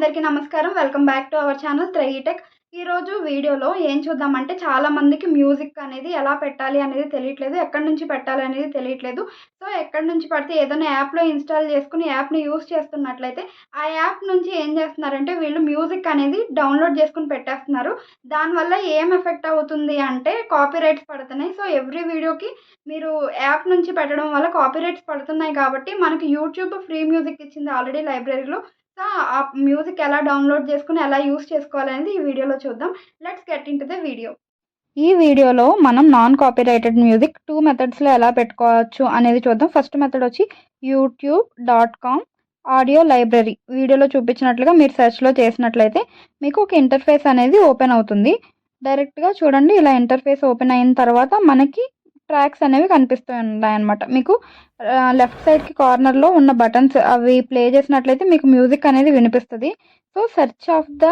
అందరికీ నమస్కారం. Welcome back to our channel త్రైటెక్. ఈరోజు వీడియోలో ఏం చూద్దామంటే చాలామందికి మ్యూజిక్ అనేది ఎలా పెట్టాలి అనేది తెలియట్లేదు. ఎక్కడి నుంచి పెట్టాలి అనేది తెలియట్లేదు. సో ఎక్కడి నుంచి పడితే ఏదైనా యాప్‌లో ఇన్‌స్టాల్ చేసుకొని యాప్‌ని యూజ్ చేస్తున్నట్లయితే ఆ యాప్ నుంచి ఏం చేస్తున్నారంటే వీళ్ళు మ్యూజిక్ అనేది డౌన్‌లోడ్ చేసుకొని పెట్టేస్తున్నారు. దానివల్ల ఏం ఎఫెక్ట్ అవుతుంది అంటే కాపీరైట్స్ పడుతున్నాయి. సో ఎవ్రీ వీడియోకి మీరు యాప్ నుంచి పెట్టడం వల్ల కాపీరైట్స్ పడుతున్నాయి కాబట్టి మనకి యూట్యూబ్ ఫ్రీ మ్యూజిక్ ఇచ్చింది ఆల్రెడీ లైబ్రరీలో. సో ఆ మ్యూజిక్ ఎలా డౌన్లోడ్ చేసుకొని ఎలా యూజ్ చేసుకోవాలనేది ఈ వీడియోలో చూద్దాం. Let's get into the video. ఈ వీడియోలో మనం నాన్ కాపీరైటెడ్ మ్యూజిక్ 2 మెథడ్స్‌లో ఎలా పెట్టుకోవచ్చు అనేది చూద్దాం. ఫస్ట్ మెథడ్ వచ్చి youtube.com ఆడియో లైబ్రరీ. వీడియోలో చూపించినట్లుగా మీరు సెర్చ్‌లో చేసినట్లయితే మీకు ఒక ఇంటర్ఫేస్ అనేది ఓపెన్ అవుతుంది. డైరెక్ట్‌గా చూడండి, ఇలా ఇంటర్ఫేస్ ఓపెన్ అయిన తర్వాత మనకి ట్రాక్స్ అనేవి కనిపిస్తూ ఉన్నాయన్నమాట. మీకు లెఫ్ట్ సైడ్‌కి కార్నర్‌లో ఉన్న బటన్స్ అవి ప్లే చేసినట్లయితే మీకు మ్యూజిక్ అనేది వినిపిస్తది. So search of the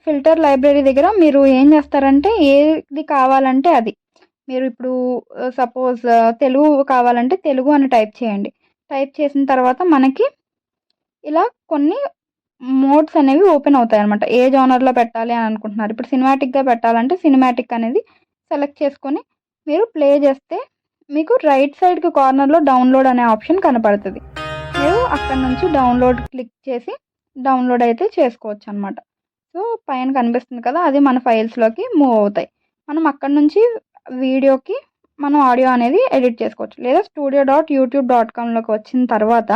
filter library దగ్గర మీరు ఏం చేస్తారంటే ఏది కావాలంటే అది. మీరు ఇప్పుడు సపోజ్ తెలుగు కావాలంటే తెలుగు అని టైప్ చేయండి. టైప్ చేసిన తర్వాత మనకి ఇలా కొన్ని మోడ్స్ అనేవి ఓపెన్ అవుతాయన్నమాట. ఏ జోనర్‌లో పెట్టాలి అని అనుకుంటున్నారు. ఇప్పుడు సినిమాటిక్‌గా పెట్టాలంటే సినిమాటిక్ అనేది సెలెక్ట్ చేసుకొని మీరు ప్లే చేస్తే మీకు రైట్ సైడ్‌కి కార్నర్‌లో డౌన్లోడ్ అనే ఆప్షన్ కనపడుతుంది. మీరు అక్కడ నుంచి డౌన్లోడ్ క్లిక్ చేసి డౌన్లోడ్ అయితే చేసుకోవచ్చు అనమాట. సో పైన కనిపిస్తుంది కదా, అది మన ఫైల్స్‌లోకి మూవ్ అవుతాయి. మనం అక్కడ నుంచి వీడియోకి మనం ఆడియో అనేది ఎడిట్ చేసుకోవచ్చు. లేదా studio.youtube.comలోకి వచ్చిన తర్వాత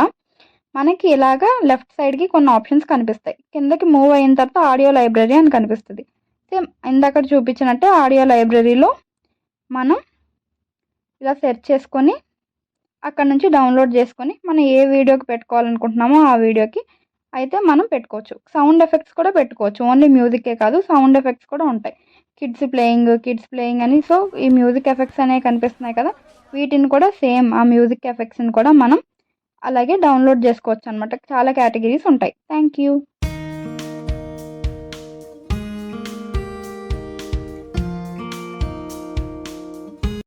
మనకి ఇలాగా లెఫ్ట్ సైడ్‌కి కొన్ని ఆప్షన్స్ కనిపిస్తాయి. కిందకి మూవ్ అయిన తర్వాత ఆడియో లైబ్రరీ అని కనిపిస్తుంది. సేమ్ ఇందాక చూపించినట్టే ఆడియో లైబ్రరీలో మనం ఇలా సెర్చ్ చేసుకొని అక్కడ నుంచి డౌన్లోడ్ చేసుకొని మనం ఏ వీడియోకి పెట్టుకోవాలనుకుంటున్నామో ఆ వీడియోకి అయితే మనం పెట్టుకోవచ్చు. సౌండ్ ఎఫెక్ట్స్ కూడా పెట్టుకోవచ్చు. ఓన్లీ మ్యూజికే కాదు, సౌండ్ ఎఫెక్ట్స్ కూడా ఉంటాయి. కిడ్స్ ప్లేయింగ్ అని. సో ఈ మ్యూజిక్ ఎఫెక్ట్స్ అనేవి కనిపిస్తున్నాయి కదా, వీటిని కూడా సేమ్ ఆ మ్యూజిక్ ఎఫెక్ట్స్ని కూడా మనం అలాగే డౌన్లోడ్ చేసుకోవచ్చు అనమాట. చాలా కేటగిరీస్ ఉంటాయి. Thank you.